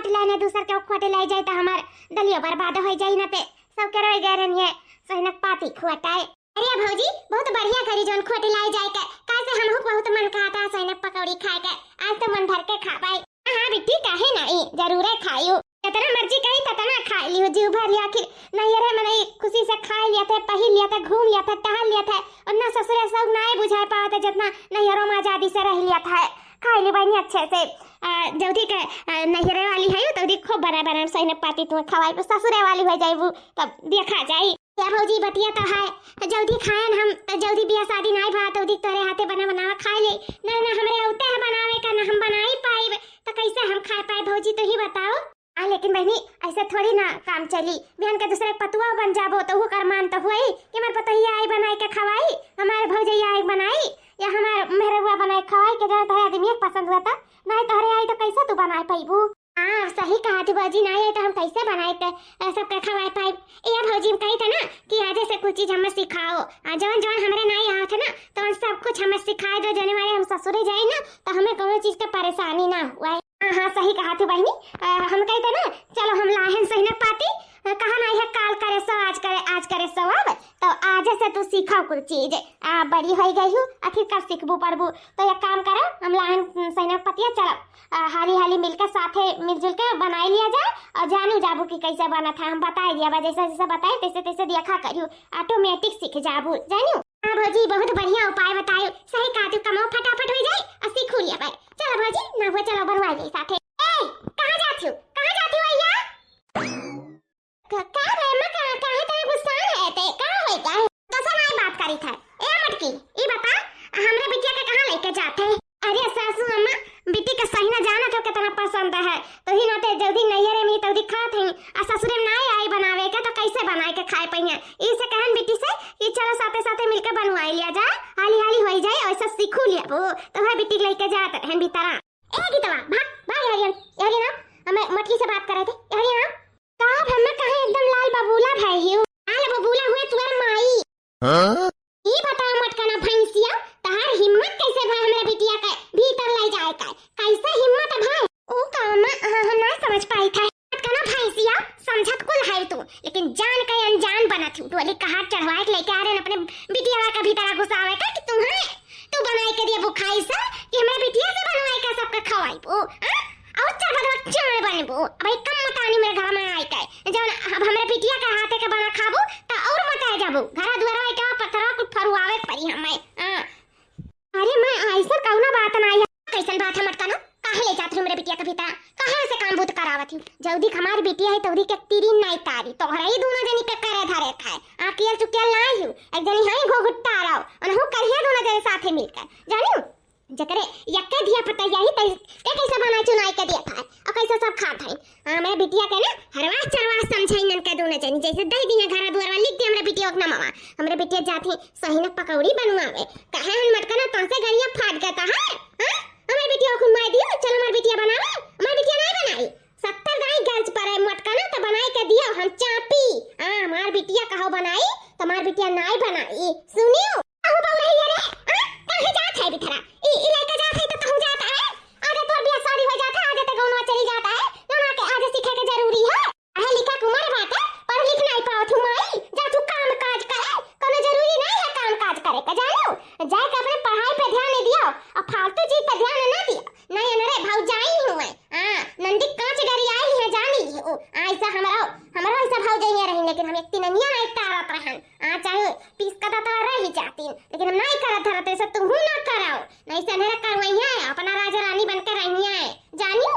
खोट लाने दूसर के खोटे लाई जाए तो हमार दलिया बर्बाद हो जाई ना ते सब के रह गए रहनी है सहिनक पाती खुआटाए। अरे भौजी बहुत बढ़िया करी जोन खोटे लाई जाए के कैसे हमहु बहुत मन खाता सहिनक पकौड़ी खाए के आज तो मन भर के खा पाई। हां बेटी काहे नहीं जरूर खाइयो कितना मर्जी कही तना खा लियो जीव भर लिया आखिर नहीं रे मने खुशी से खा लिया था पही लिया था घूम लिया था टहल लिया था और ना ससुर सब ना बुझा पाता जितना नैहरों में आजादी से रह लिया था खा ली बहनी अच्छे से जल्दी के नैहरे वाली है तो दी खूब बना बना सही पाती तुम खवाई ससुरे वाली हो जाए तब देखा जाए क्या भौजी बतिया तो है जल्दी खाएन हम तो जल्दी बियाह शादी नहीं भा तो दी तोरे हाथे बना बनावा खा ले ना ना हमरे औते है बनावे का ना हम बना ही पाई तो कैसे हम खा पाए भौजी तो ही बताओ। लेकिन बहनी ऐसे थोड़ी ना काम चली बहन के दूसरे पतुआ बन जाबो तो वो कर मान तो हुई कि हमारे पतोहिया आई बनाई के खवाई हमारे भौजैया आई बनाई या हमारे मेहरुआ बनाई खवाई के जरा तोहरे आदमी पसंद हुआ था नहीं तोहरे आई तो कैसे तू बनाए पाईबू। हाँ सही कहा तू भौजी नहीं है तो हम कैसे बनाए थे सब का खवाए पाई या भौजी कही था ना कि आज से कुछ चीज हमें सिखाओ जवन जवन हमरे नहीं आया था ना तो सब कुछ हमें सिखाए दो जने वाले हम ससुरे जाए ना तो हमें कोई चीज का परेशानी ना हुआ। हाँ सही कहा तू बहनी हम कहते ना चलो हम लाहन सही ना पाती कहा नहीं है काल करे सो आज करे सो अब तो आज से तू सीखो कुछ चीज बड़ी हो गई हूँ आखिर कर सीखबू पढ़बू तो एक काम करो हम लाहन सही ना पतिया चलो हाली हाली मिलकर साथे मिलजुल के बनाई लिया जाए और जानू जाबू कि कैसे बना था हम बताए दिया जैसे जैसे बताए तैसे तैसे देखा करियो ऑटोमेटिक सीख जाबू जानू। हाँ भौजी बहुत बढ़िया उपाय बतायो सही कहा तू कमाओ फटाफट हो जाए और सीख लिया भाई चलो भौजी ना हुआ चलो बनवा ले साथे। ए कहां जाती हो भैया का रे मैं कहां तेरे गुस्सा है ते का होई का कैसे नहीं बात करी था ए मटकी ई बता हमरे बिटिया के कहां लेके जाते। अरे सासू अम्मा बिटी के सही ना जाना तो कितना पसंद है तो ही ना ते जल्दी नैहरे में तो दिखात है आ ससुरे ना आई बनावे के तो कैसे बनाए के खाए पहिया इसे कहन बिटी से कि चलो साथे साथे मिलकर बनवाई लिया जाए हाली हाली हो जाए ऐसा सीखू लिया वो तो है बिटी लेके जात है भीतरा। ए गीतवा भाग यार ना हमें मटकी से बात कर रहे थे यार ना का हम कहे एकदम लाल बबूला भाई हियो लाल बबूला हुए तुम्हारे माई। हां ई बताओ मटका ना भैंसिया तार हिम्मत कैसे भाई हमरा बिटिया के भीतर ले जाए का कैसे हिम्मत है भाई ओ काम हम ना समझ पाई था मटका ना भैंसिया समझत कुल है तू लेकिन जान के अनजान बनत हूं टोली का हाथ चढ़वाए के लेके आ रहे अपने बिटिया का भीतर घुसावे का कि तुम्हें तू बनाए के दिए बुखाई से कि हमरा बिटिया से बनवाए का सबका खवाई पो और चल भगवा चाय बनबो भाई कम मतानी मेरे घर में आई के जब हमरा बिटिया के हाथे के बना खाबो त और मताए जाबो घर दुआरा के पत्थरा कुछ फरुआवे पड़ी हमें। अरे मैं ऐसा कौना बात ना है कैसन बात है मटका ना काहे ले जात हमरे बिटिया के भीतर काहे से काम भूत करावत हूं जल्दी हमारी बिटिया है तौरी के तीरी नहीं तारी तोहरा ही दोनों जनी के करे धरे खाए आकियल चुकियल लाई हूं एक जनी है घोघुट्टा रहो अनहु करिए दोनों जने साथे मिलकर जानियो जकरे यक्के दिया पता यही ते कैसे बना चुनाई के दिया था और कैसे सब खात है मैं बिटिया के ना हरवास चरवास समझाई नन के दोनों जनी जैसे दई दिया घर दुआर लिख दे हमरा बिटिया के नामवा हमरा बिटिया जाती सही न पकौड़ी बनवावे कहे हम मटका ना तो से गड़िया फाट गता है हां हमरा बिटिया को मार दियो चल हमरा बिटिया बनावे हमरा बिटिया नहीं बनाई 70 गाय गर्ज पर मटका ना तो बनाई के दियो हम चापी हमार बिटिया कहो बनाई तुम्हार बिटिया नहीं बनाई सुनियो कहू बोले रे कहां जात है बिथरा ई लेके जात है तो कहूं जाता है आगे तो बियाह शादी हो जाता है आगे तो गांव चली जाता है ना के आगे सीखे के जरूरी है पढ़े लिखा कुमार बात है पढ़ लिख नहीं पाओ तुम आई जा तू काम काज करे कोनो जरूरी नहीं है काम काज करे का जानो जाए के अपने पढ़ाई पे ध्यान दियो और फालतू चीज पे ध्यान ना दियो नहीं अरे भाऊ जाई हुए नंदी कांच डरी आई है जानी हो ऐसा हमारा ऐसा भाऊ जाई रही लेकिन हम एक तिननिया नहीं तारत रहन चाहे पीस का तो रह ही जाती लेकिन हम नहीं करत धरत ऐसा तुम ना कराओ नहीं से नहीं करवाई है अपना राजा रानी बनकर रही है जानियो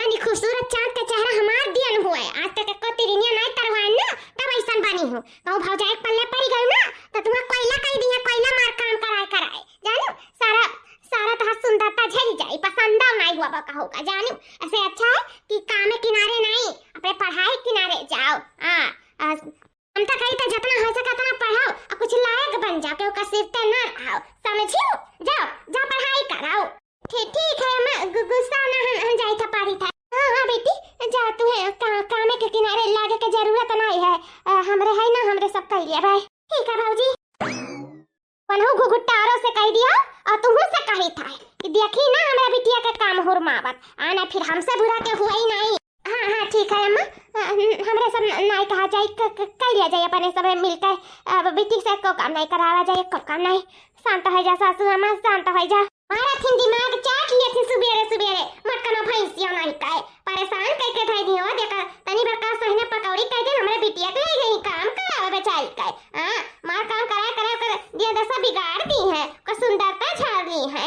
यानी खूबसूरत चांद का चेहरा हमार दियन हुआ है आज तक को तिरनिया नहीं करवाए ना तब ऐसा बनी हूं तो भाऊ जाए पल्ले पड़ गई ना तो तुम्हें कोयला कह दिया कोयला मार काम कराए जानो सारा तो सुंदरता झड़ जाए पसंद नहीं हुआ का होगा जानो ऐसे अच्छा है कि काम किनारे नहीं अपने पढ़ाई किनारे जाओ हम तो कही तो जितना हो सके उतना पढ़ाओ और कुछ लायक बन जाओ क्योंकि सिर्फ ते ना आओ समझियो जा पढ़ाई कराओ ठीक है मैं गुस्सा ना हम जाई था पारी था हां बेटी जा तू है काम के किनारे लागे के जरूरत नहीं है हमरे है ना हमरे सब कह लिया भाई ठीक है भाऊजी पनहु घुघुट्टारो से कह दिया और तुमहु से कही था कि देखी ना हमरा बिटिया का काम हुरमावत आना फिर हमसे बुरा के हुआ ही नहीं ठीक है अम्मा, हमरे सब नहीं कहा जाए, कर लिया जाए अपने सब मिलकर। अब बेटी से को काम नहीं करावा जाए, को काम नहीं। शांत हो जा सासू अम्मा, शांत हो जा। मारा थी दिमाग चाट लिया थी सुबेरे सुबेरे, मटकना भैंसिया नहीं काए परेशान कई के थाई दियो। देखा तनी बका सहने पकौड़ी कह दे हमरे बिटिया के ले गई काम करावे बेचारी काए। हां मार काम करा कर दिया दशा बिगाड़ दी है, को सुंदरता छाड़ दी है।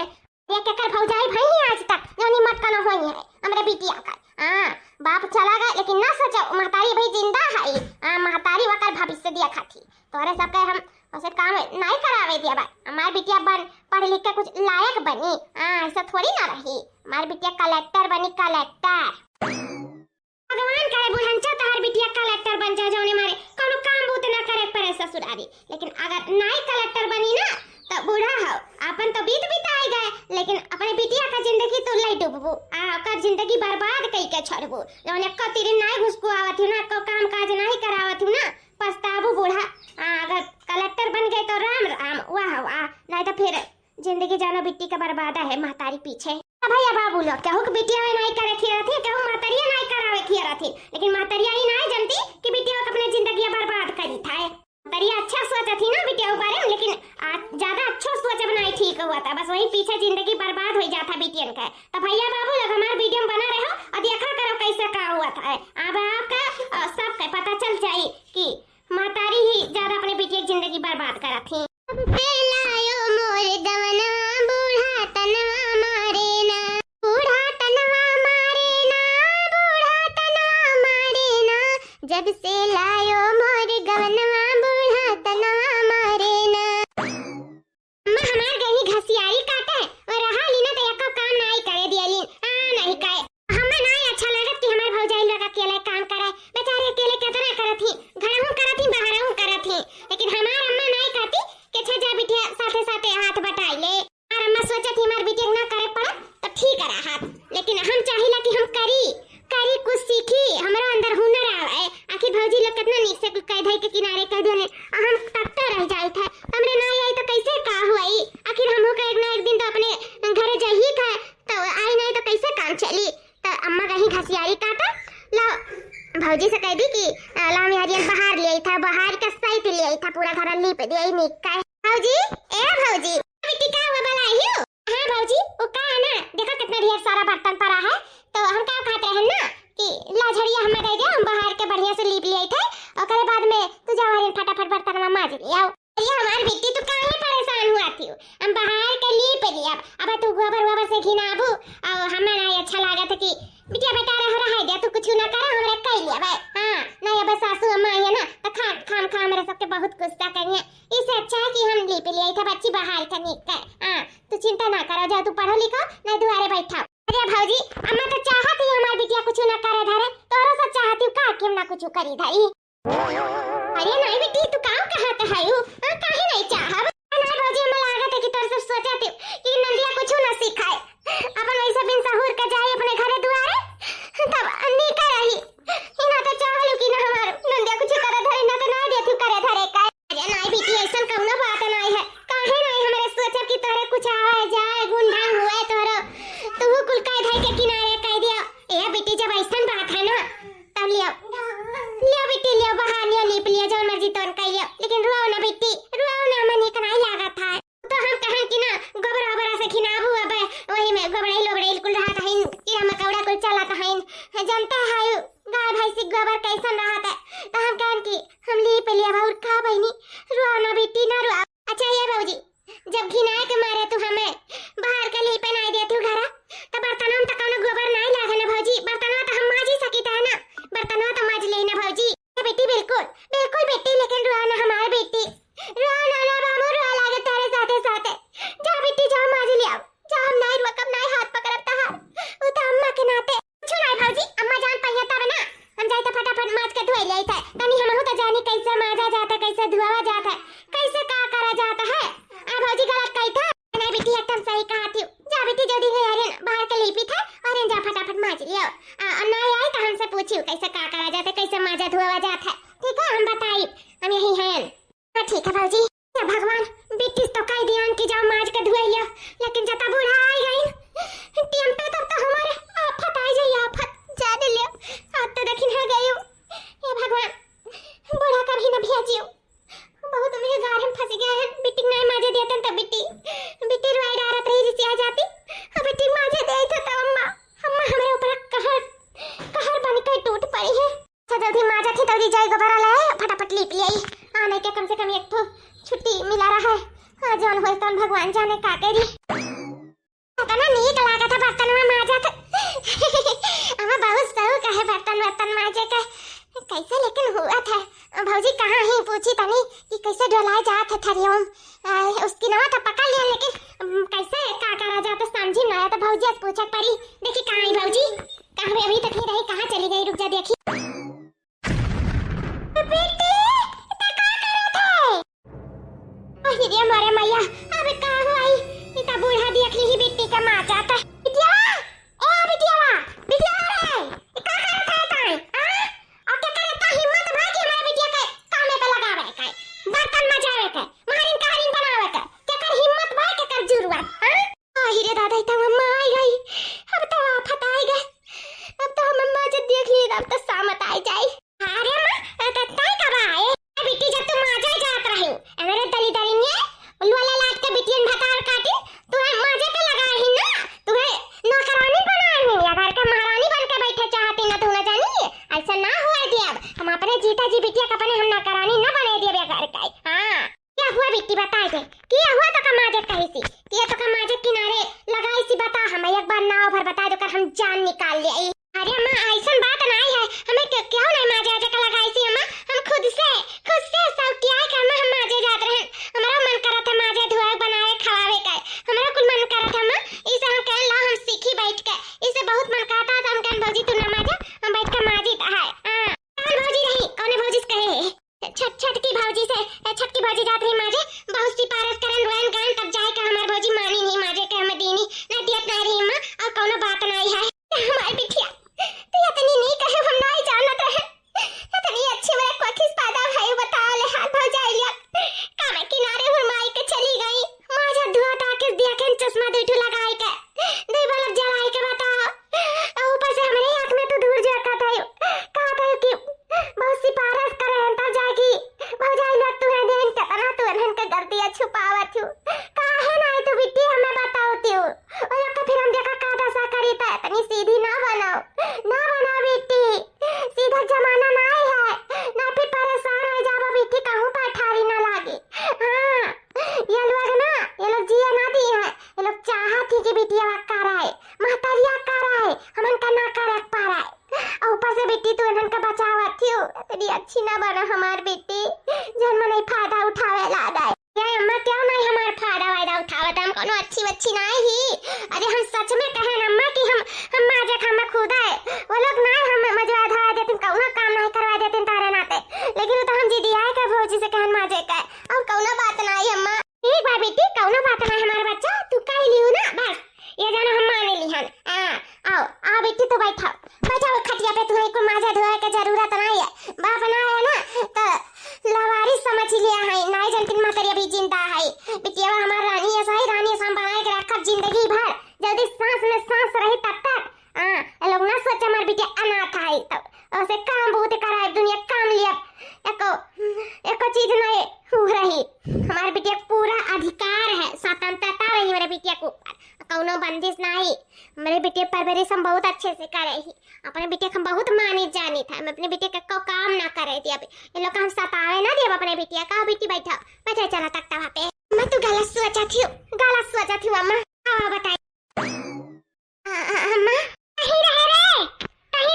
ये के कर भौजाई भाई आज तक जोनी मटकना होई है हमरे बिटिया का। हां बाप चला गया लेकिन ना सोचो महतारी भाई जिंदा है। हां महतारी वकर भविष्य दिया खाती तोरे सब के हम ऐसे काम नहीं करावे दिया बा। हमार बिटिया बन पढ़ लिख के कुछ लायक बनी। हां ऐसा थोड़ी ना रही, हमार बिटिया कलेक्टर बनी, कलेक्टर। भगवान करे बुढ़ंचा तोहर बिटिया कलेक्टर बन जा, जोने मारे कोनो काम बूत ना करे परे ससुरारी। लेकिन अगर नहीं कलेक्टर बनी ना तो बूढ़ा हो अपन तो बीत बिताए गए, लेकिन अपने बिटिया का जिंदगी तो लाई डूबबू, ओकर जिंदगी बर्बाद कई के छोड़बू। जोने कतिरी नहीं घुसको आवत ना, को काम काज नहीं करावत ना, पछताबू बूढ़ा। अगर कलेक्टर बन गए तो राम राम, वाह वाह, नहीं तो फिर जिंदगी जानो बिट्टी का बर्बाद है महतारी पीछे। भैया बाबू लोग कहू कि बिटिया नहीं करे खिया थी, कहू महतरिया नहीं करावे खिया थी, लेकिन महतरिया ही नहीं जानती कि बिटिया अपने जिंदगी बर्बाद करी था। महतरिया अच्छा सोचा थी ना बिटिया बारे में, लेकिन ज्यादा अच्छा सोच नहीं ठीक हुआ था, बस वही पीछे जिंदगी बर्बाद हो जाता बिटियन का। तो भैया बाबू लोग हमारे वीडियो बना रहे हो और देखा करो कैसे का हुआ था। अब आपका सबका पता चल जाए कि महतारी ही ज्यादा अपने बिटिया की जिंदगी बर्बाद करा थी। जब से लायो मोर गवनवा बूढ़ा तनवा मारे ना। अम्मा हमार गही घसियारी काटे और रहा लीना तो एको काम नहीं करे दियलीन। नहीं काए हमें नहीं अच्छा लागत कि हमार भौजाई लोग अकेले काम करे, बेचारे अकेले कितना करत ही, घरहू करत ही बाहरहू करत ही, लेकिन हमार अम्मा नहीं कहती कि छजा बिटिया साथे साथे हाथ बटाई ले। और अम्मा सोचत ही हमार बिटिया ना करे पड़ा तो ठीक रहा, लेकिन हम चाहिला कि हम करी कुछ सीखी, हमरा अंदर हुनर आवे। आखिर भौजी लोग कितना नीक से कह धई के किनारे कह देने, हम तकते रह जाई था। हमरे ना आई तो कैसे का हुई, आखिर हमहू का एक ना एक दिन तो अपने घरे जही का, तो आई नहीं तो कैसे काम चली। तो अम्मा कहीं घसियारी काटा ला भौजी से कह दी कि ला मेहरियन बाहर ले आई था, बाहर का सहित ले आई था, पूरा घर लीप दे आई निक का। भौजी ए भौजी बेटी का हुआ बनाई हो? हां भौजी वो का है ना, देखो कितना ढेर सारा बर्तन पड़ा है, तो हम का खाते हैं ना कि लाझड़िया हमें दे दे, हम बाहर के बढ़िया से लीप लिए थे और करे बाद में तू जाओ फटाफट बर्तन में माज ले आओ। ये हमारी बेटी तो काहे परेशान हुआ थी, हम बाहर के लीप लिए। अब तू गोबर से घिनाबू और हमें नहीं अच्छा लागत कि बिटिया बेटा रह है दे, तू कुछ ना कर हमरे कह लिया भाई। हां नहीं अब सासू अम्मा है ना तो खाम मेरे सबके बहुत गुस्सा करिए, इससे अच्छा है कि हम लीप लिए थे बच्ची बाहर का निकल। हां तू चिंता ना करो, जा तू पढ़ो लिखो नहीं दुआरे बैठा। अरे भौजी अम्मा तो चाहती है हमारी बिटिया कुछ ना करे धरे, तोरो से चाहती हूं का कि ना कुछ करी धई। अरे नहीं बेटी तू काम कहत है यू, काहे नहीं चाहब ना भौजी, हम लागत है कि तोर से सोचत कि नंदिया कुछ ना सिखाए, अपन वैसे बिन सहूर के जाए अपने घरे दुआरे तब अन्नी का रही। इना तो चाहलू कि ना हमार नंदिया कुछ करे धरे, ना तो ना देथु करे धरे का। अरे नहीं बेटी ऐसा कौनो बात नहीं है, काहे नहीं हमरे सोचब कि तोरे कुछ आवे जाए गुंडा हुए तोरो तू कुल कह धई के किनारे कह दिया। ए बेटी जब ऐसा बात है ना तब लियो बेटी लियो बाहर लियो लीप लियो जो मर्जी तोन कह लियो, लेकिन रुआओ ना बेटी रुआओ ना, मनी का नहीं लागत है। तो हम कहें कि ना गोबरा से खिनाबू, अब वही में गोबड़े लोबड़े कुल रहत है, कीड़ा मकोड़ा कुल चलत है, जानता है गाय भैंस गोबर कैसन रहत है, तो हम कहें कि हम लीप लियो और का बहनी रुआओ ना बेटी ना रुआओ। अच्छा ये भौजी जब घिनाए के मारे तू हमें बाहर के लीपे नहीं दे तू घरा, तो बर्तनों में तो कोनो गोबर नहीं लागे ना भौजी, बर्तनों तो हम माजी सकी था ना, बर्तनों तो माज ले ना भौजी। बेटी बिल्कुल बिल्कुल बेटी, लेकिन रुआ ना हमारे बेटी, रुआ ना बाबू रुआ लागे तेरे साथे साथे, जा बेटी जा माज ले आओ, जा हम नहीं रुआ कब नहीं हाथ पकड़ब ता वो तो अम्मा के नाते कुछ नहीं भौजी, अम्मा जान पहिया तब ना हम जाए तो फटाफट माज के धोई ले था, तनी हमहू तो जानी कैसे माजा जाता कैसे धुआवा जाता कैसे का करा जाता है। आ भौजी गलत कही था नहीं बेटी एकदम सही कहा थी, जा बेटी जल्दी ले अरे बाहर के लीपी था और जा फटाफट माज लियो, नहीं आए तो हमसे पूछियो कैसे का करा जाता कैसे माजा धुआवा जाता है, ठीक है हम बताई हम यही हैं। ठीक है भौजी, भगवान बेटी तो कह दिया कि जाओ माज के धुआ लियो, लेकिन जब बूढ़ा आई गई टीम पे तब तो हमारे आफत आ जाई, आफत जाने लियो। आज तो देखिन जल्दी माजा थी जल्दी जाई गोबरा ले फटाफट लीप लियाई। नहीं के कम से कम एक तो छुट्टी मिला रहा है। जौन होई तौन भगवान जाने का करी। कितना नीक लागत है बर्तन में माजा तो। हमें बहुत शौक है बर्तन माजे का। कैसे लेकिन हुआ था भौजी कहाँ ही पूछी तनी कि कैसे डोलाए जात है थरियों। उसकी नवा तो पकड़ लिया लेकिन कैसे का करा जाता समझी ना तो भौजी से पूछत पड़ी। देखी कहाँ है भौजी, कहाँ अभी तक नहीं रही, कहाँ चली गई, रुक जा देखी। बेटी इतना का करत है? ओह रे मारे मैया अबे का हुई? इतना बूढ़ा देख ली बेटी का मां जाता। बिटिया ए बिटिया बिटिया रे का करत है ताई? और क्या करता हिम्मत भागी हमारे बिटिया के कामे पे लगावे के बर्तन मजावे के मारिन कारिन बनावे के क्या कर हिम्मत भाई के कर जुरुआत। हां रे दादा इतना मम्मा आई गई। अब तो आफत आई गई। अब तो मम्मा जब देख ली अब तो सामत आई जाए। अरे मां तत्ताई कब आए? बेटी जब तुम माजे जात रही अरे दली दली ने उलवाला लाट के बिटियन भतार काटी तुम्हें माजे पे लगाए ही ना, तुम्हें नौकरानी बनाए ही या घर का महारानी बन के बैठे चाहती ना, तू ना जानी ऐसा ना हुआ जी। अब हम अपने जीता जी बिटिया का अपने हम नौकरानी ना बने दिए घर का। हां क्या हुआ बेटी बता दे क्या हुआ तो कमाजे कही सी ये तो कमाजे किनारे लगाई सी बता हम एक बार नाव भर बता दो कर हम जान निकाल ले। अरे अम्मा ऐसा बात नहीं है हमें क्यों नहीं माजे आजे का लगाई सी अम्मा, हम खुद से सब क्या करना हम माजे जात रहे। हमारा मन करा था माजे धोए बनाए खवावे का, हमारा कुल मन करा था अम्मा इसे हम कह ला हम सीखी बैठ के, इसे बहुत मन करता था हम कह भौजी तू ना माजा हम बैठ के माजी है। हां कौन भौजी रही कौन भौजी कहे छट की भौजी से छट की भौजी जात रही माजे बहुत सी पारस करन रोयन गान तब जाए का हमार भौजी मानी नहीं माजे के हम दीनी ना दियत ना रही अम्मा और कोनो बात नहीं है। हमारी बिटिया तो इतनी नहीं कहे हम नहीं जानत रहे इतनी अच्छी मेरे को किस पैदा भाई बता ले हाथ हो जाए लिया कामे किनारे हुरमाई के चली गई माजा धुआ ताके दिया के चश्मा दुठू लगाई के दे बल्ब जलाई के बता और ऊपर से हमारे आंख में तो दूर जाता था कहा था कि बहुत सी पारस करे तब जाएगी भौजाई लोग तुम्हें देन कितना तू अनहन के गलतियां छुपावत हूं काहे ना तू बिट्टी हमें बताओती हूं और तो फिर हम देखा का दशा करी था इतनी सीधी ना बनाओ बेटी सीधा जमाना नहीं है ना फिर परेशान हो जाओ बेटी कहूं पर ठारी ना लागे। हां ये लोग जिया ना दी है ये लोग चाहत थी कि बिटिया का रहे महतरिया का रहे हमन का ना कर पा रहे और ऊपर से बेटी तू इनन का बचावत थी इतनी अच्छी ना बना हमार बेटी जन्म नहीं फायदा उठावे लादा ये अम्मा क्यों नहीं हमार फायदा उठावत हम कोनो अच्छी बच्ची नहीं ही। अरे हम सच में कहे ना अम्मा कि हम माजे हम खुद है वो लोग ना हम मजवा धवा देते कोनो काम नहीं करवा देते तारे नाते लेकिन तो हम जी दिया है का भौजी से कहन माजे का और कोनो बात नहीं अम्मा ठीक बा बेटी कोनो बात नहीं हमारा बच्चा तू कह लियो ना बस ये जानो हम मान लिहन। आओ बेटी तो बैठो खटिया पे तुम्हें को माजा धोए के जरूरत नहीं है बाप ना है ना तो लवारी समझ लिया है नहीं जनतिन मातरिया भी जिंदा है बिटिया हमार रानी है सही रानी संभाल के रखब जिंदगी भर जल्दी सांस में सांस रही तब तक लोग ना सोच हमार बिटिया अनाथ है तब उसे काम बहुत कराए दुनिया काम लिया एको चीज नहीं हो रही हमारे बिटिया पूरा अधिकार है स्वतंत्रता रही मेरे बिटिया को कौनो बंदिश नहीं मेरे बिटिया परवरिश हम बहुत अच्छे से करे ही अपने बिटिया हम बहुत मानी जानी था मैं अपने बिटिया का काम ना करे थी अब ये लोग हम सतावे ना दिया अपने बिटिया का बेटी बैठा चला तक वहाँ पे मैं तो गलत सोचा थी अम्मा बताइए अम्मा कहीं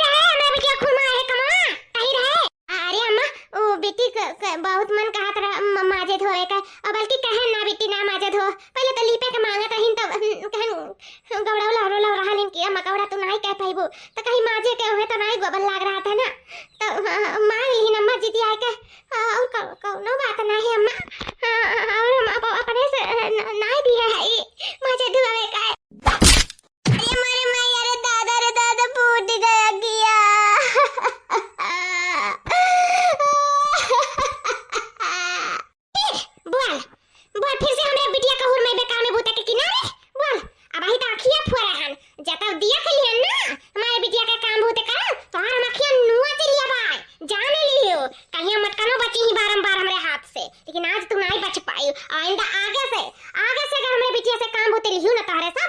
रहे मेरे बिटिया घुमा है कमा कहीं रहे। अरे अम्मा ओ बेटी बहुत मन कहत रहा माजे धोए का और बल्कि कहे ना बेटी ना माजे धो पहले तो लीपे के मांगत रहिन तब कहन गौड़ा लहरो रहा लेकिन कि अम्मा गौड़ा तू नहीं कह पाइबो तो कहीं माजे के होए तो नहीं गोबर लाग रहा था ना तो मांग ली अम्मा जी दिया के और कोनो बात नहीं अम्मा और हम अपने से नहीं दिया है माजे धोए का। अरे मारे दादा फूट गया बोल फिर से हमरे बिटिया का हुर में बेकार में भूता के किनारे बोल अब ही तो अखिया फोरा हन जता दिया के लिए ना हमारे बिटिया का काम भूते कर तो हम अखिया नुआ से लिया भाई जाने लियो कहीं मटकनो बची ही बारंबार हमरे हाथ से लेकिन आज तू नहीं बच पाई आइंदा आगे से अगर हमरे बिटिया से काम भूते लियो ना तारे से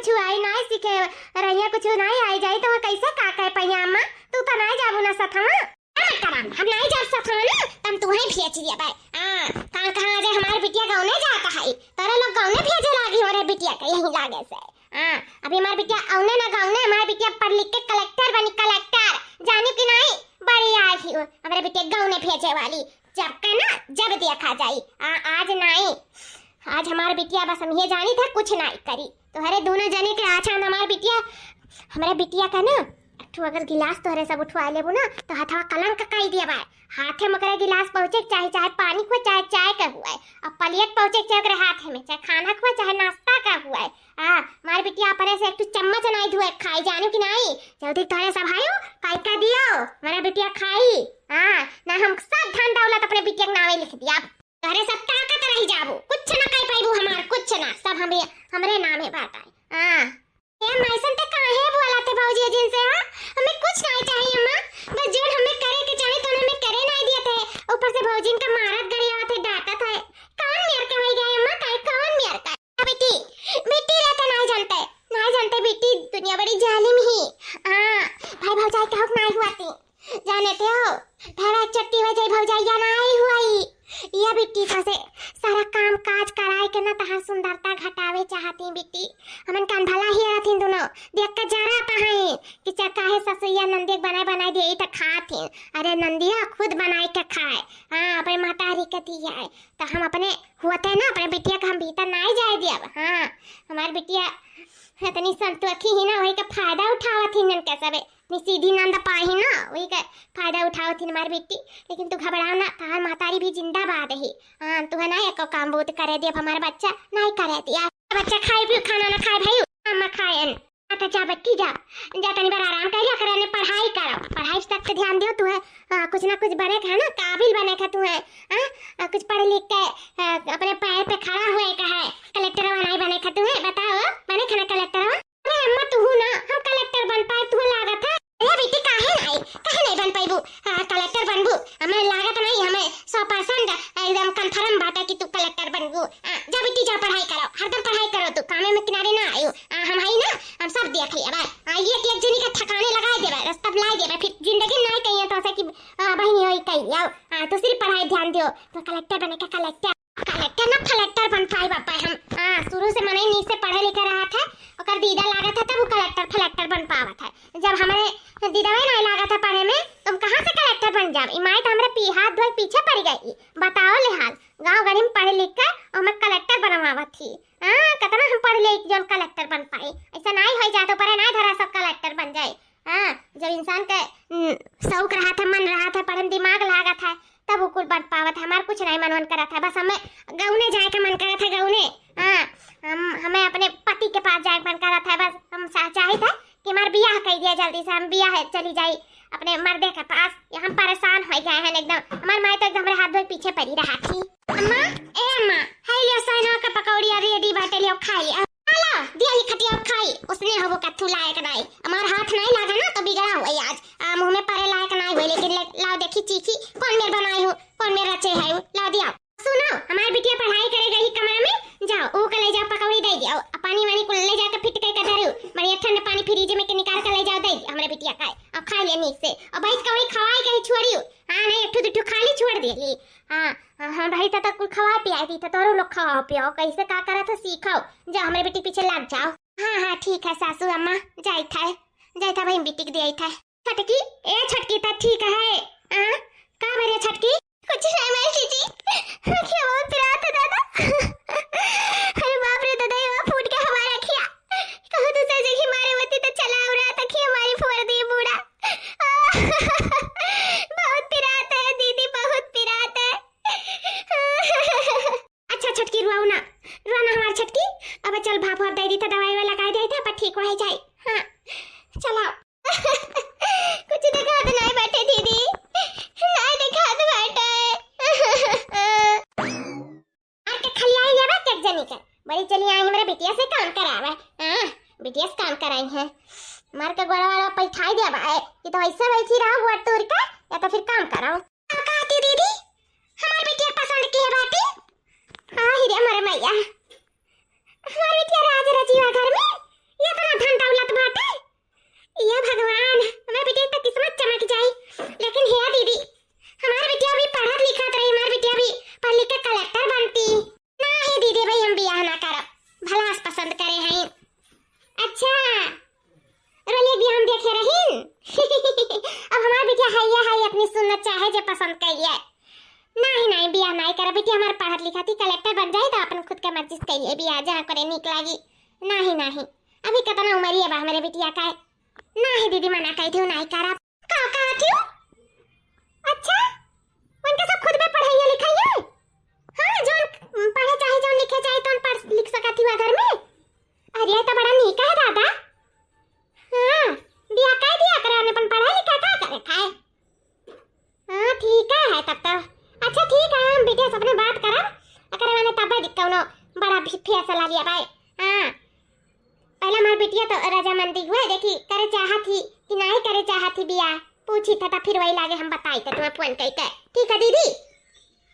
कुछ आई नहीं सीखे रहिया कुछ नहीं आई जाई तो कैसे का कह पहिया अम्मा तू तो नहीं जाबू ना सथवा हम नहीं जा सथवा ना तुम तुम्हें भेज दिया भाई कहां कहां जे हमारे बिटिया गांव ने जाता है तारे लोग गांव ने भेजे लागी हमारे बिटिया के यही लागे से अभी हमारे बिटिया औने ना गांव ने हमारे बिटिया पढ़ लिख के कलेक्टर बनी कलेक्टर जानी कि नहीं बड़ी आई हूं हमारे बिटिया गांव ने भेजे वाली जब का ना जब देखा जाई आज नहीं आज हमारे बिटिया बस हम ये जानी था कुछ नहीं करी तो हरे दोनों जने के आछा हमारे बिटिया का ना तो अगर गिलास तोहरे सब उठवा लेबू ना तो हाथवा कलंक कई दिया बा हाथे में करे गिलास पहुंचे चाहे चाहे पानी को चाहे चाय का हुआ है और प्लेट पहुंचे चाहे ओकरे हाथ में चाहे खाना को चाहे नाश्ता का हुआ है मार बिटिया अपने से एक चम्मच नहीं धुए खाई जानो कि नहीं जल्दी तोहरे सब आयो काई का दियो मेरा बिटिया खाई ना हम सब धन दौलत अपने बिटिया के नामे लिख दिया तोहरे सब ताकत रही जाबू कुछ ना कह पाइबू हमार कुछ ना सब हमरे नामे बात है ये मैसन ते काहे बोलाते भौजी जिनसे हमें कुछ नहीं चाहिए अम्मा बस जो हमें करे के चाहे तो हमें करे नहीं दिए थे ऊपर से भौजी का मारत गरिया थे डांटत है कौन मेर के होई गए अम्मा काय कौन मेर का बेटी बेटी रहता नहीं जानते बेटी दुनिया बड़ी जालिम ही भाई भौजाई का हक नहीं हुआ थी जाने थे हो भाई चट्टी हो जाई भौजाई या नहीं हुई ये बेटी से सारा काम काज कराए के ना तहार सुंदरता घटावे चाहती बेटी हमन कान भला ही रहती दोनों देख के जरा है कि चक्का है ससुया नंदी बनाए दे त खाती अरे नंदिया खुद बनाए के खाए अपने मातारी के दिया है तो हम अपने होते ना अपने बिटिया का हम भीतर नहीं जाए दिया हमारी बिटिया इतनी संतोषी ही ना वही का फायदा उठावत ही नन कैसे नी सीधी नंद पाही ना वही का फायदा उठावत ही हमारी बेटी लेकिन तू घबराओ ना तार मातारी भी जिंदाबाद है तू है ना एको काम बहुत करे दे हमारा बच्चा नहीं करे दिया बच्चा खाए भी खाना ना खाए भाई अम्मा खाए आता जा बच्ची जा तनी बार आराम कर लिया करे पढ़ाई करो पढ़ाई तक पे ध्यान दियो तू है कुछ ना कुछ बने का ना काबिल बने का तू है कुछ पढ़ लिख के अपने पैर पे खड़ा हुए का है कलेक्टर बनाई बने का तू है बताओ बने खाना कलेक्टर अरे अम्मा तू ना हम कलेक्टर बन पाए तू लागत है ए बेटी काहे नहीं बन पाइबू कलेक्टर बनबू हमें लागत नहीं हमें 100% एकदम कंफर्म बात है कि तू कलेक्टर बनबू जा बेटी जा पढ़ाई करो हरदम पढ़ाई करो तू कामे में किनारे ना आयो हम है ना हम सब देख लिया भाई ये एक जनी का ठिकाने लगा देबे रास्ता ला देबे फिर जिंदगी नहीं कहिए तो ऐसा कि बहनी होई कही आओ तो सिर्फ पढ़ाई ध्यान दियो तो कलेक्टर बने का कलेक्टर ना कलेक्टर बन पाए बापा हम शुरू से मने नीचे पढ़े लिखे रहा था ओकर दीदा लागत था तब वो कलेक्टर बन पावा था जब हमारे दीदा में नहीं लागत था पढ़े में तुम कहां से कलेक्टर बन जाब इमाई तो हमरे हाथ धोए पीछे पड़ गई बताओ ले हाल गांव गड़ी में पढ़े लिख कर और मैं कलेक्टर बनवावा थी कितना हम पढ़ ले जोन कलेक्टर बन पाए ऐसा नहीं हो जाए तो पर नहीं धरा सब कलेक्टर बन जाए जब इंसान का शौक रहा था मन रहा था पढ़ने दिमाग लगा था तब वो कुल बन पावा था हमारा कुछ नहीं मन करा था बस हमें गाँव जाए का मन करा था गाँव हमें अपने पति के पास जाए मन करा था बस हम चाहे था कि हमारा बियाह कर दिया जल्दी से हम बियाह चली जाए अपने मर्दे के पास हम परेशान हो गए हैं एकदम हमारे माँ तो एकदम हमारे हाथ धोए पीछे पड़ी रहा थी अम्मा हाय लियो सोना का पकौड़ी रेडी बाटे लियो खाई हेलो दिया ही खटिया खाई उसने हो वो कथू लायक नहीं हमारा हाथ नहीं लगा ना तो बिगड़ा हुआ आज मुंह में परे लायक नहीं हुए लेकिन लाओ देखी चीखी कौन मेरे बनाई हूँ कौन मेरे रचे है लाओ दिया सुनो हमारी बिटिया पढ़ाई करे गई कमरे में जाओ वो के ले जाओ पकौड़ी दे दियो पानी वानी को ले जाकर फिट के धरो बढ़िया ठंडा पानी फ्रिज में के निकाल कर ले जाओ दे हमारे बिटिया खाए अब खा ले नीक से अब भाई कौड़ी खवाई कहीं छोड़ियो नहीं एक दुठू खाली छोड़ देली हाँ भाई तो कुल खवा पिया दी तो तोरो लोग खवाओ पियो कैसे का करा था सीखो जा हमारे बेटी पीछे लग जाओ हाँ ठीक है सासू अम्मा जाई था भाई बेटी दे था छटकी ए छटकी तो ठीक है का मेरे छटकी कुछ नहीं मैं जी क्या बहुत रात है दादा अरे बाप रे दादा ये फूट के हमारा खिया कहो तो सजे कि मारे मती तो चला हो रहा था कि हमारी फोड़ दी बूढ़ा बहुत पिरात है दीदी बहुत पिरात है अच्छा छटकी रुआना हमारी छटकी अब चल भाप दे दी था दवाई वाला लगा दे था पर ठीक हो जाए हाँ चलो कुछ दिखा दे नहीं बैठे दीदी नहीं दिखा दे बैठे आके खलियाई है बात एक जनी का बड़ी चली आई हमारे बिटिया से काम करावे बिटिया से काम कराई है मार के गोरा वाला पैठाई दिया बा कि तो ऐसे बैठी रहो हुआ तोड़ के या तो फिर काम कराओ कहती दीदी हमारी बिटिया पसंद की है बाती हाँ ही रे हमारे मैया हमारी बिटिया राज रजीवा घर में लेकिन अब हमार बिटिया है अपनी सुन्नत चाहे जे पसंद करिए। नहीं नहीं बिया नहीं करे बिटिया, हमार पढ़त लिखत कलेक्टर बन जाए तो अपन खुद के मर्जी से करिए बिया, जहाँ करे निक लागी। नहीं नहीं अभी कितना उम्र है बा मेरे बिटिया का। नहीं दीदी मना कही थी नहीं करा। का कहा थी? अच्छा उनके सब खुद में पढ़ाई लिखाई है। हां जो पढ़े चाहे जो लिखे चाहे तो पढ़ लिख सकती हुआ घर में। अरे तो बड़ा नीक है दादा। हां बिया कह दिया करे अपन पढ़ा लिखा का करे खाए। हां ठीक है तब तो अच्छा ठीक है, हम बेटे सबने बात करब अगर मैंने तब कौनो बड़ा फैसला लिया भाई। हां पहला मार बिटिया तो रजामंदी हुए देखी करे चाहत थी कि नहीं करे चाहत थी बिया पूछी था तो फिर वही लागे हम बताई तो तुम्हें फोन कई थे। ठीक है दीदी।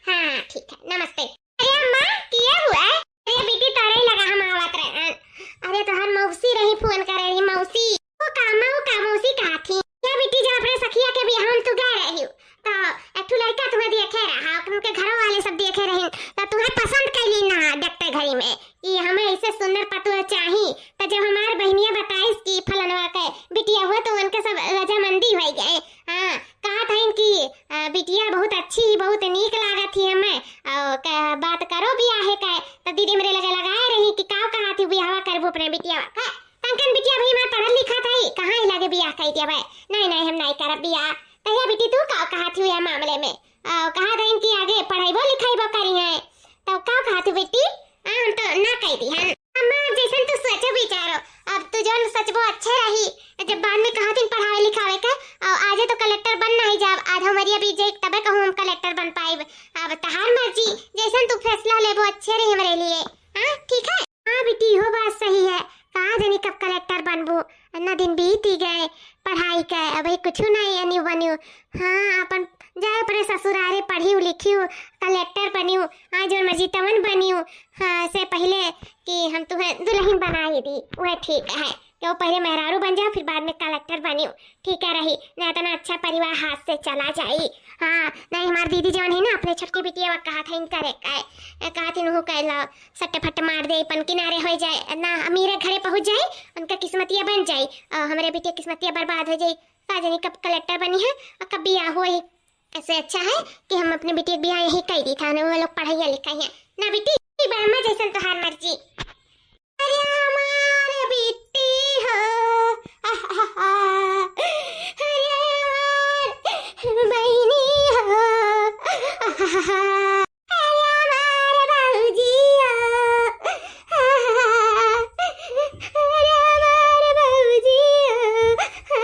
हाँ ठीक है नमस्ते। अरे अम्मा किया हुआ है? अरे बेटी तारे लगा हम आवत रहे। अरे तो हर मौसी रही फोन कर रही मौसी। वो का मौसी कहा थी क्या बेटी जब अपने सखिया के बियाह हम तू गए रही तो एक ठो लड़का तुम्हें देखे रहा उनके घर वाले सब देखे रहे तो तुम्हें पसंद कैली ना देखते घड़ी में कि हमें ऐसे सुंदर पतुआ चाहिए। तो जब हमार बहनिया बताई कि फलनवा के बिटिया हुआ तो उनके सब रजामंदी हो गए। हाँ कहा था कि बिटिया बहुत अच्छी बहुत नीक लागत थी हमें और बात करो बियाह का। तो दीदी मेरे लगे लगाए रही कि का कहा थी बियाह करबो अपने बिटिया का। तंकन बिटिया भाई मैं पढ़ लिखा था कहाँ ही लगे बियाह कही दिया भाई। नहीं नहीं हम नहीं करब बियाह। कहिया बेटी तू का कहा थी ये मामले में कहा था इनकी आगे पढ़ाईबो लिखाईबो करी है तो का कहा थी बेटी। हम तो ना कही थी हम अम्मा जैसे तू सोचो विचारो। अब तू जो सचबो अच्छे रही जब बाद में कहा थी पढ़ाई लिखावे का और आज तो कलेक्टर बन नहीं जाब आज हमारी अभी जे तबे कहूं हम कलेक्टर बन पाए। अब तहार मर्जी जैसे तू फैसला लेबो अच्छे रही हमारे लिए। हां ठीक है। हां बेटी हो बात सही है कहा जानी कब कलेक्टर बनबो ना दिन बीत ही गए पढ़ाई का अभी कुछ नहीं अनु बनियो। हाँ अपन जाए अपने ससुरारे पढ़ियो लिखियो कलेक्टर बनियो आज और मर्जी तवन बनियो। हाँ से पहले कि हम तुम्हें दुल्हन बनाई दी वह ठीक है कि वो पहले मेहरारू बन जाओ फिर बाद में कलेक्टर बनियो ठीक है रही नहीं तो ना अच्छा परिवार हाथ से चला जाए। हाँ नहीं हमारी दीदी जवन है ना अपने छोटकी बिटिया वो कहा था इनका कहा थी नहु कहला सट्टे फट्टे मार दे पन किनारे हो जाए ना अमीरे घरे पहुंच जाए उनका किस्मतिया बन जाए हमारे बिटिया किस्मतिया बर्बाद हो जाए। का जानी कब कलेक्टर बनी है और कब बियाह हो। ऐसे अच्छा है कि हम अपने बेटी बियाह यही कर दी था वो लोग पढ़ाई लिखाई है ना बेटी ब्रह्मा जैसन तो हार मर्जी। अरे हमारे बेटी हो अरे हमार बहनी हो अरे हमार बाबूजी हो अरे हमार बाबूजी हो।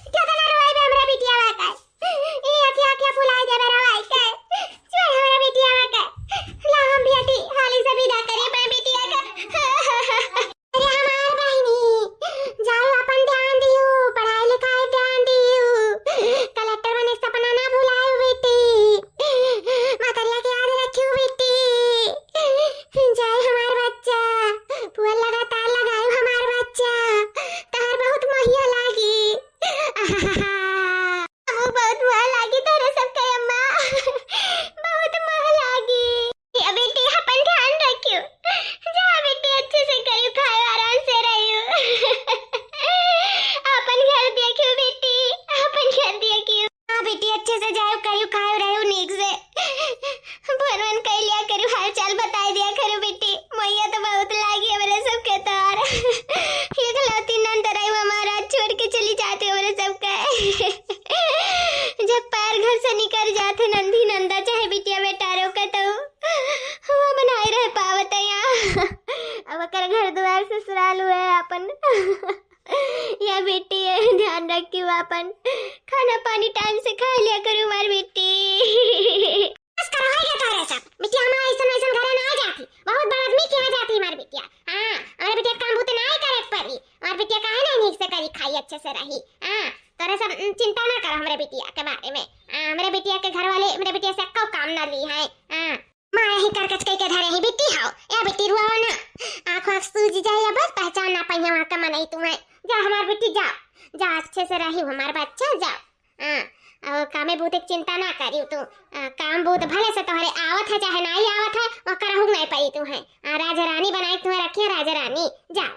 क्या तना रोई बे हमरा बिटिया का ए आखिया फुलाई दे मेरा भाई के चल हमरा बिटिया का ला हम बेटी हाली से विदा करिए बे बिटिया का। अरे हमार बहनी जाओ अपन ध्यान दियो पढ़ाई लिखाई ध्यान दियो कलेक्टर बने सपना ना भुलाओ बेटी मातरिया के याद रखियो बेटी। जाए हमार बच्चा पुआ लगातार लगाओ हमार बच्चा तार बहुत महिया लागी वो बहुत मह लागी तारा सबके अम्मा बहुत मह लागी। ये बेटी अपन ध्यान रखियो जा बेटी अच्छे से करियो खाओ आराम से रहियो अपन घर देखियो बेटी अपन घर देखियो। हां बेटी अच्छे से जाओ करियो खाओ रहियो नीक से भगवान कह लिया करियो हाल चाल बता दिया करियो बेटी मैया तो बहुत लागी हमारे सबके तार ये गलती नंद रही हमारा छोड़ के चली जाते हमारे सबका जब पैर घर से निकल जाते नंदी नंदा चाहे बिटिया बेटा रो का तो वो बनाए रह पावत यहाँ अब कर घर द्वार ससुराल हुए अपन या बेटी ध्यान रखियो अपन खाना पानी टाइम से खा लिया करो मार बेटी। बस करवाएगा तारे सब बिटिया हमारा ऐसा ऐसा घर ना जाती बहुत बड़ा आदमी के यहाँ जाती हमारी बिटिया। हां हमारे बिटिया काम भूत नहीं करे पड़ी और बिटिया काहे ना ठीक से करी खाई अच्छे से रही। हां तोरे सब चिंता ना कर हमारे बिटिया के बारे में। हमारे बिटिया के घर वाले मेरे बिटिया से को काम ना ली है। हां मां यही करकच कह के धरे ही बेटी हाओ या बेटी रुआ ना आंखों सूज जाए या बस पहचान ना पाई वहां का मन नहीं तुम्हें जा हमार बेटी जा जा अच्छे से रही हमार बच्चा जा। हां और कामे बहुत एक चिंता ना करियो तू काम बहुत भले से तोहरे आवत है चाहे नहीं आवत है वो करहु नहीं पाई तू है राजा रानी बनाई तुम्हें रखिए राजा रानी जा।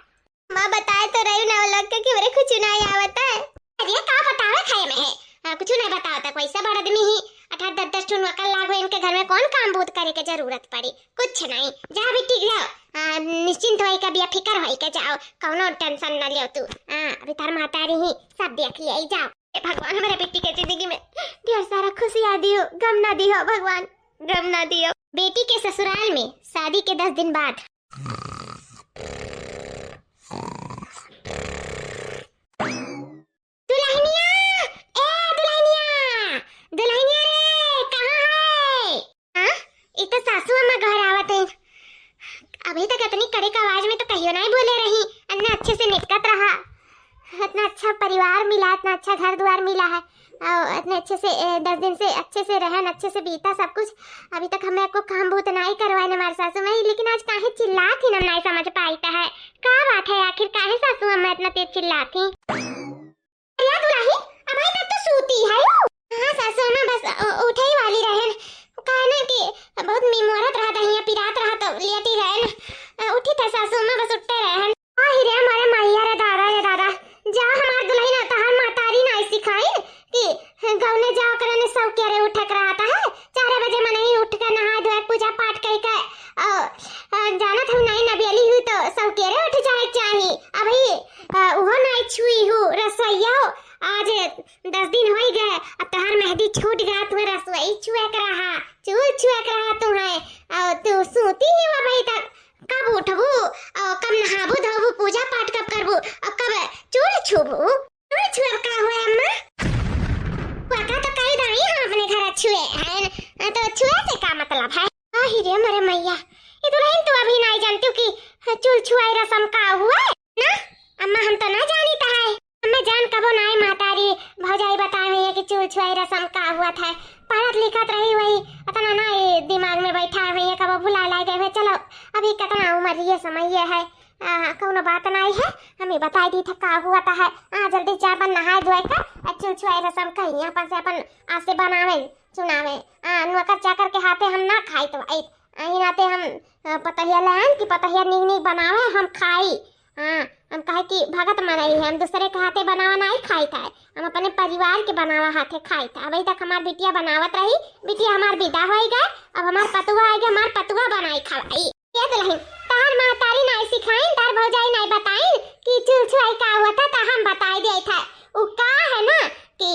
माँ बताए तो रही ना वो लोग के कि मेरे कुछ नहीं आवता है। अरे का बतावे खाए में है कुछ नहीं बतावता। पैसा बड़ आदमी ही 8-10 ठुन वकल लागो इनके घर में कौन काम बूत करे के जरूरत पड़ी। कुछ नहीं जा बेटी जाओ निश्चिंत होई के बिया फिकर होई के जाओ कौनो टेंशन ना लियो तू। अभी तार मातारी ही सब देख लिया जाओ। भगवान हमारे बेटी के जिंदगी में ढेर सारा खुशियां दियो गम ना दियो भगवान गम ना दियो। बेटी के ससुराल में शादी के 10 दिन बाद अभी तक इतनी कड़क आवाज में तो कहियो नहीं बोले रही। अन्ना अच्छे से निकट रहा, इतना अच्छा परिवार मिला, इतना अच्छा घर द्वार मिला है और इतने अच्छे से 10 दिन से अच्छे से रहन अच्छे से बीता सब कुछ। अभी तक हमें को काम बहुत नहीं करवाए हमारे सासू में, लेकिन आज काहे चिल्ला थी ना नहीं समझ पाईता है क्या बात है आखिर काहे सासू अम्मा इतना तेज चिल्ला थी। अरे दुलाही अभी तक तो सूती है। हां सासू अम्मा बस उठे ही वाली रहन कहना कि बहुत मिमोरत रहा दहिया पिरात रहा तो लेटी रहन उठी थे सासू अम्मा बस उठते रहन। आही रे हमारे मैया रे दादा जा हमार दुल्हन तहार मातारी ना सिखाई कि गौने जाओ करने सब के रे उठक रहा था है 4 बजे मन ही उठ के नहा धोए पूजा पाठ कई के जाना था नहीं नबेली हुई तो सब के रे उठ जाए चाहिए। अभी वो नहीं छुई हूँ रसोईया आज 10 दिन हो गए अब तहार मेहंदी छूट गया तुम्हें रसोई छुए कर रहा चूल छुए कर रहा तुम्हें तू सूती ही हो भाई तक कब उठबू और कब नहाबू धोबू पूजा पाठ कब करबू और कब चूल छुबू चूल छुए का हुआ अम्मा वाका तो कई दाई हम अपने घर छुए हैं तो छुए से का मतलब है। आही रे मेरे मैया ये दुल्हन तो अभी नहीं जानती कि चूल छुआई रस्म का हुआ ना अम्मा हम तो ना जानी था है मैं जान कबो नाई मातारी भौजाई बतावे कि चूल छुआई रस्म का हुआ था पढ़त लिखत रही वही इतना ना दिमाग में बैठा हुई है कबो भुला ला गए। चलो अभी कितना उम्र ये समय ये है कौनो बात नहीं है हमें बताई दी था का हुआ था है जल्दी जा अपन नहाए धोए का चूल छुआई रस्म कहीं अपन से अपन आज से बनावे चुनावे नौकर चाकर के हाथे हम ना खाई तो आई नाते हम पतहिया लान कि पतहिया नीक बनावे हम खाई। हम कहे कि भगत मनाई है हम दूसरे के हाथे बनावा नहीं खाई था हम अपने परिवार के बनावा हाथे खाई था। अभी तक हमार बिटिया बनावत रही बिटिया हमार विदा हो गए अब हमार पतुआ आएगा हमार पतुआ बनाई खवाई। ये दुल्हन तार मातारी नहीं सिखाई तार भौजाई नहीं बताई कि चूल छुआई का हुआ था हम बताई दे था वो का है ना कि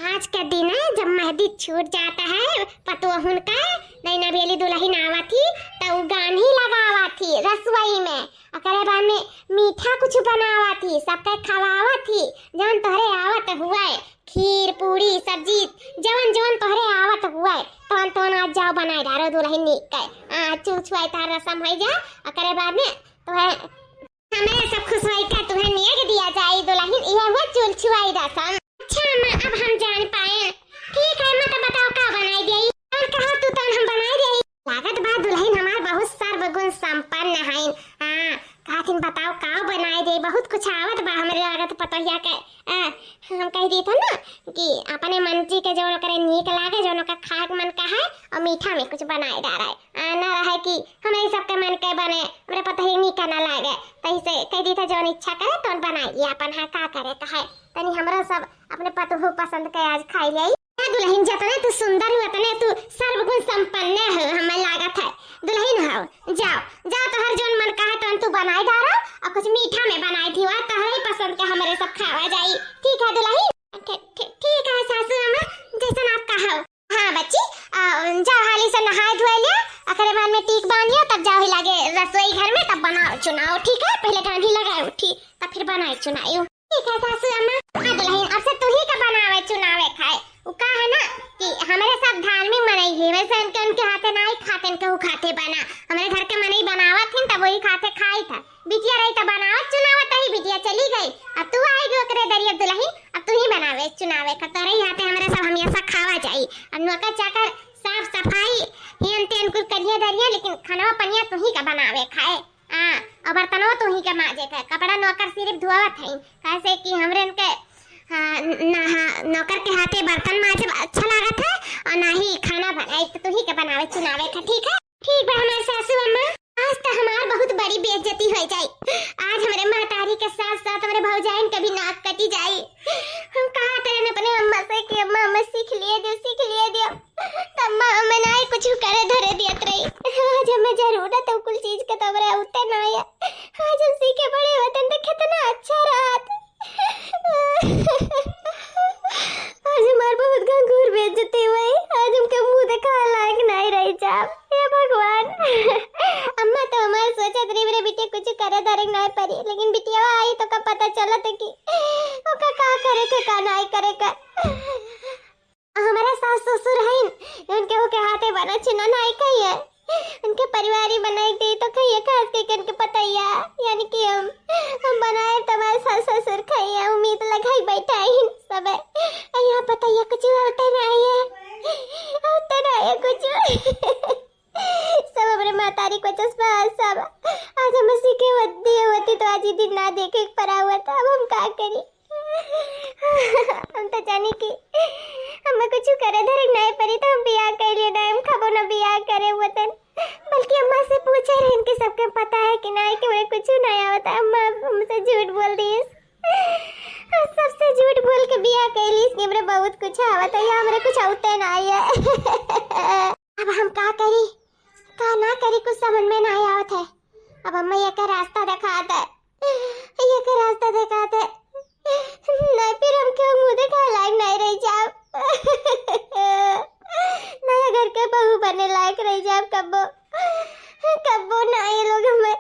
आज का दिन है जब मेहंदी छूट जाता है पतुआ हुनका नहीं नवेली दुल्हन आवा थी तो गान ही लगावा थी रसोई में अकरे बाद में मीठा कुछ बनावा थी सबके खवावा थी जवन तोहरे आवत हुआ है खीर पूरी सब्जी जवन जवन तोहरे आवत हुआ है तो आज जाओ बनाए डारो दुल्हन निक के चूल छुआई तार रस्म हो जा अकरे बाद में तोहे हमें सब खुश होई का तुम्हें नियग दिया जाए दुल्हन ये हुआ चूल छुआई रस्म। अच्छा अम्मा अब हम जान पाए ठीक है मैं तो बताओ का बनाई देई और कहो तू तो हम बनाई देई लागत बा दुल्हन हमार बहुत सर्वगुण संपन्न है। काथिन बताओ का बनाई दे बहुत कुछ आवत बा हमरे लागत पतोहिया के हम कह दी था ना कि अपने मन जी के जो करे नीक लागे जो का खाक मन का है और मीठा में कुछ बनाए डारा है ना रहे कि हमें सबके मन के बने हमरे पतोहिया नीक ना लागे तई से कह दी था जो इच्छा करे तो बनाई अपन है का करे कहे तनी हमरा सब अपने पतोहू पसंद के आज खाई ले दुल्हन जतने तू सुंदर हो उतने तू सर्वगुण संपन्न हो हमें लागत है दुल्हन हो जाओ जाओ तो हर जोन मन का है तो तू बनाई डारो और कुछ मीठा में बनाई थी वह तोहरे पसंद के हमारे सब खावा जाई ठीक है दुल्हन ठीक है सासू अम्मा जैसा आप कहो। हाँ बच्ची जाओ हाली से नहाए धोए ले अखरे बाद में टीक बांधियो तब जाओ ही लागे रसोई घर में तब बनाओ चुनाओ ठीक है पहले गांधी लगाओ ठीक तब फिर बनाए चुनाओ ठीक है सासू अम्मा। हाँ दुल्हन अब से तू ही का बनावे चुनावे खाए वो का है ना कि हमारे सब धार्मिक मनाई है वैसे उनके हाथे नहीं खाते इनके वो खाते बना हमारे घर के मनाई बनावा थे तब वही खाते खाई था बिटिया रही तो बनावत चुनावत ही बिटिया चली गई अब तू आएगी ओकरे दरिया दुल्हन अब तू ही बनावे चुनावे का तोरे ही हाथे हमारे सब हमेशा खावा जाई अब नौकर चाकर साफ सफाई हेन तेन कुल करिए दरिया लेकिन खाना पनिया तू ही का बनावे खाए और बर्तनों तू ही का माजे का कपड़ा नौकर सिर्फ धुआवत है कैसे कि हमरे इनके नौकर के हाथे बर्तन माजे अच्छा लागत है और ना ही खाना बनाए तो तू ही का बनावे चुनावे का ठीक है हमारे सासू अम्मा आज तो हमार बहुत बड़ी बेइज्जती हो जाए आज हमारे के साथ साथ हमारे भौजाइन के भी नाक कटी जाई। हम कहा तेरे अपने अम्मा से कि अम्मा हमें सीख लिए दियो तो अम्मा हमें ना कुछ करे धरे दियत रही। आज हमें जरूरत है कुल चीज के तो हमारे उते ना आया। आज हम सीखे बड़े वतन तो कितना अच्छा रात। आज हमारे बहुत घंघूर बेइज्जती हुई। आज हमके मुंह देखा लायक नहीं रही जाब। हे भगवान। अम्मा तो हमारे सोचत रही मेरे बेटे कुछ करे धरे नहीं पड़ी, लेकिन बिटिया आई तो का पता चला था कि ओका का करे के का नहीं करे का। हमारे सास ससुर हैं, उनके होके हाथे बना चिन्ह नहीं कही है, उनके परिवार ही बनाई थी तो कहिए खास के उनके पता ही है, यानी कि हम बनाए तो हमारे सास ससुर खाइए उम्मीद लगाई बैठा है सब है। यहाँ पता ही कुछ होता नहीं है कुछ सब हमारे मातारी को चस्पा सब। आज हम सीखे होती तो आज ही दिन ना देखे पड़ा हुआ था। अब हम क्या करी। हम तो जाने की हमें कुछ करे धरे नहीं पड़ी तो हम बियाह कर लिए ना, हम खबो ना बियाह करे वतन। बल्कि अम्मा से पूछे रहे इनके सबके पता है कि नहीं कि मुझे कुछ नहीं आता। अम्मा हमसे झूठ बोल दी, सबसे झूठ बोल के बियाह कर ली। इसके मेरे बहुत कुछ आवत है, यहाँ मेरे कुछ आते नहीं है। अब हम क्या करी का ना करी कुछ समझ में नहीं आवत है। अब अम्मा ये का रास्ता दिखाता है, ये का रास्ता दिखाता है नहीं, फिर हम क्यों मुंह दिखा लायक नहीं रही जाब। नया घर के बहू बनने लायक रही जाब कब्बो कब्बो ना ये लोग हमें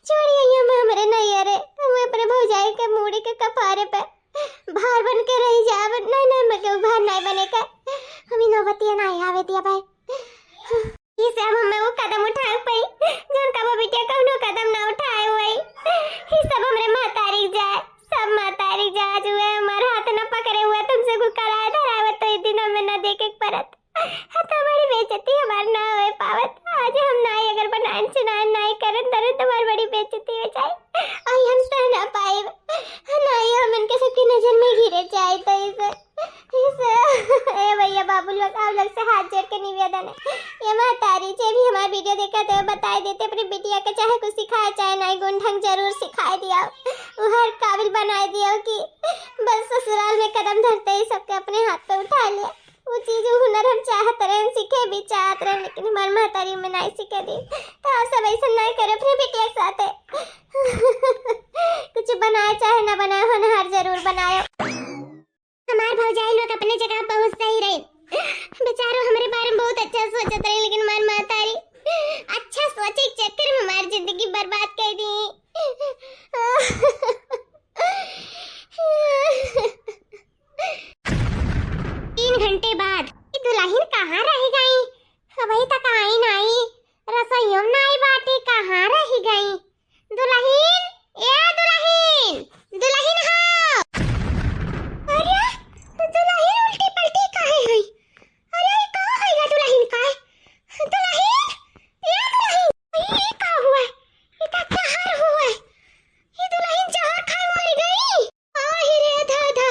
छोड़िए हम हमारे नहीं अरे हम अपने भौजाई के मूड़ी के कपारे पे भार बन के रही जाब। नहीं मैं क्यों भार नहीं बने का हम नौबतिया नहीं आवे दिया भाई। इसे अब हमें वो कदम उठाए पाई जन का वो बिटिया कौनो कदम ना उठाए हुए। ये सब हमरे मातारी जाए, सब मातारी जा जो है हमारे हाथ न पकड़े हुए तुमसे को कराए धराए तो इस दिन हमें न देखे परत तो बड़ी बेइज्जती हमारी ना हो पावत। आज हम नाई अगर बनाए सुनाए नहीं करन दरे तुम्हारी बड़ी बेइज्जती हो जाए। आई हम सह ना पाए नहीं, हम इनके सबकी नजर में गिरे जाए तो इसे ए भैया बाबू लोग आप लोग से हाथ जोड़ के निवेदन है, ये मातारी जे भी हमारी वीडियो देखा तो बताए देते अपनी बिटिया के चाहे कुछ सिखाए चाहे नहीं गुण ढंग जरूर सिखाए दिया, वो हर काबिल बनाए दिया कि बस ससुराल में कदम धरते ही सबके अपने हाथ पे उठा लिया। वो चीज हुनर हम चाहत रहे सीखे भी चाहत रहे, लेकिन हमारी मातारी में नहीं सीखे दी तो आप सब ऐसा नहीं करे अपनी बिटिया के साथ। कुछ बनाए चाहे ना बनाए होनहार जरूर बनाए। हमारे भौजाई लोग अपने जगह बहुत सही रहे, बेचारों हमारे बारे में बहुत अच्छा सोचते रहे, लेकिन हमारी मातारी अच्छा सोचे के चक्कर में हमारी जिंदगी बर्बाद कर दी। 3 घंटे बाद दुल्हन कहाँ रह गई? अभी तक आई नहीं, रसोइयों नहीं बाटी कहाँ रह गई? दुल्हन ए दुल्हन दुल्हन हाँ। अरे दुल्हन उल्टी पलटी काहे हुई? अरे कहाँ है दुल्हन का? दुल्हन ए दुल्हन ये क्या हुआ? ये क्या हाल हुआ? ये दुल्हन जहर खाए मर गई। आहि रे दादा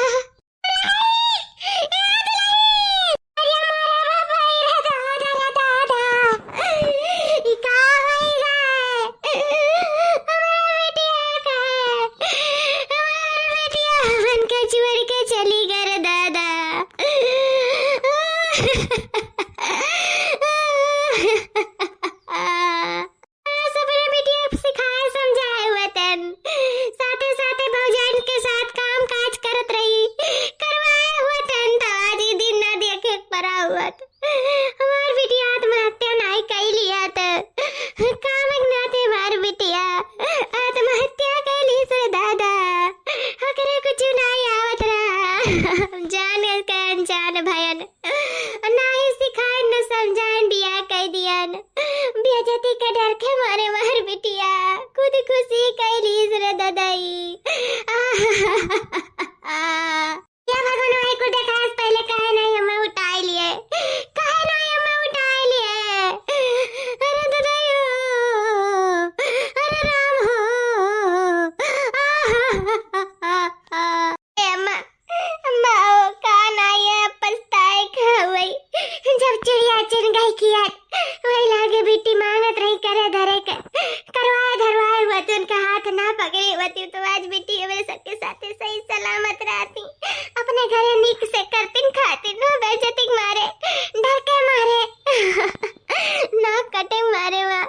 पकड़े होती तो आज बेटी हमारे सबके साथ सही सलामत रहती, अपने घरे निक से करती खाती नो बेइज्जती मारे डर के मारे ना कटे मारे वा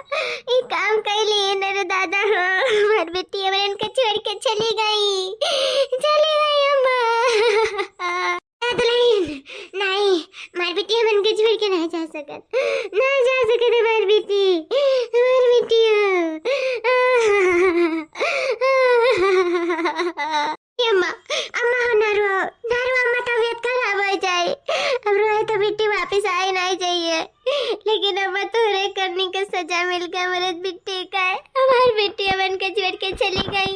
ये काम कैली नरे दादा हो हमारी बेटी हमारे इनके छोड़ के चली गई अम्मा। नहीं मार बेटी हम इनके छोड़ के नहीं जा सकत हमारी बेटी अम्मा अम्मा ना रो अम्मा तबीयत खराब हो जाए अब रोए तो बेटी वापस आए नहीं चाहिए, लेकिन अम्मा तोरे करने का सजा मिल गया हमारे बेटी का है। हमारी बेटी अब इनके छोड़ के चली गई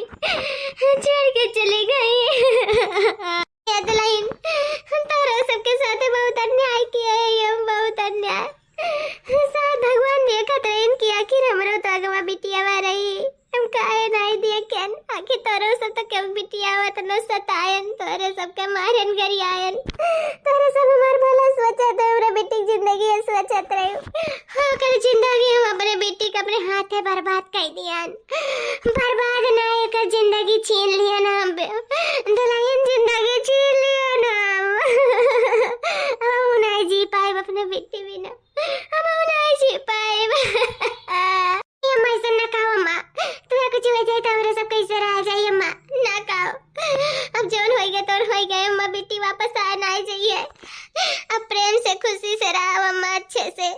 तारा सबके साथ बहुत अन्याय किया है, ये बहुत अन्याय शायद भगवान देखा तो इनकी आखिर हमरो तो अगवा बिटिया आ रही हम काहे नहीं दिया कैन आखिर तोरो सब तो क्यों बिटिया आवत न सतायन तोरे सबके मारन गरी आयन तोरे सब हमार भला सोचत है हमरे बेटी की जिंदगी सोचत रही हाँ कर जिंदगी हम अपने बेटी के अपने हाथे बर्बाद कर दियान, बर्बाद ना कर जिंदगी छीन लिया ना हम दुल्हन जिंदगी छीन लिया ना हम नहीं जी पाए अपने बेटी बिना हम नहीं जी पाए। अम्मा ऐसा ना कहो अम्मा, तुम्हें कुछ हो जाए तो हमारे सब कैसे रह जाए अम्मा ना कहो, अब जोन हो गया तो हो गया अम्मा बेटी वापस आए ना चाहिए, अब प्रेम से खुशी से रहो अम्मा अच्छे से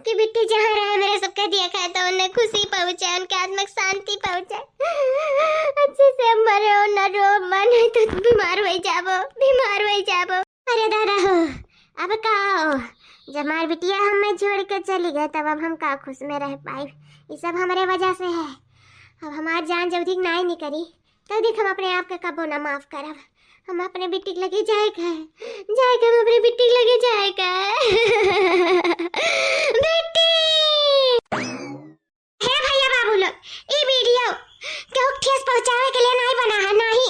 कि बेटी जहाँ रहे मेरे सबके देखा है तो उन्हें खुशी पहुँचे उनके आत्मा को शांति पहुँचे अच्छे से अम्मा रो ना रो अम्मा नहीं तो बीमार हो जाबो। अरे दादा हो अब कहो जब हमारी बिटिया हमें छोड़ कर चली गई तब अब हम का खुश में रह पाए, ये सब हमारे वजह से है। अब हमारी जान जब तक नहीं निकली तब तक हम अपने आप के कबो ना माफ करब, हम अपने बेटी के लगे जाएगा हम अपने बेटी के लगे जाएगा बेटी। हे भैया बाबू लोग ये वीडियो क्यों ठेस पहुंचाने के लिए नहीं बना है, नहीं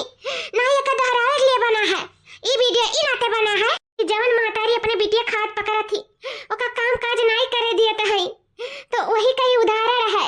एक दोहराने के लिए बना है, ये वीडियो इन नाते बना है कि जवन महतारी अपने बिटिया खाद पकड़ा थी ओका काम काज नहीं करे दिए तो वही कई उदाहरण है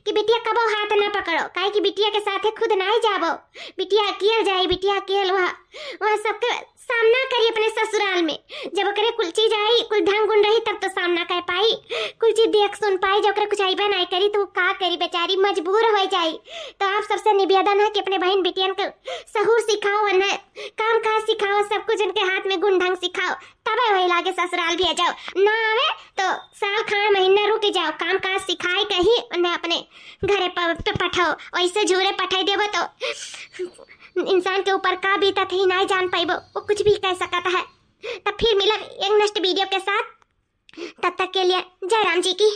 कि बिटिया कबो हाथ ना पकड़ो काहे कि बिटिया के साथे खुद नहीं जाबो, बिटिया अकेल जाए बिटिया अकेल वह सबके सामना करी अपने ससुराल में, जब ओकरे कुल चीज आई कुल ढंग गुण रही तब तो सामना कर पाई, कुल चीज देख सुन पाई, जब ओकरे कुछ आईबा नहीं करी तो वो का करी बेचारी मजबूर हो जाई। तो आप सबसे निवेदन है कि अपने बहन बिटियन को सहूर सिखाओ, उन्हें काम काज सिखाओ, सब कुछ उनके हाथ में गुण ढंग सिखाओ, तबे वही लागे ससुराल भी जाओ, ना आवे तो साल खा महीना रुक जाओ, काम काज सिखाए कहीं उन्हें अपने घरे पे पठाओ, ऐसे झूरे पठाई देबो तो इंसान के ऊपर का बीता ही नहीं जान पाइबो, वो कुछ भी कह सकता है। तब फिर मिलब एक नेक्स्ट वीडियो के साथ, तब तक के लिए जय राम जी की।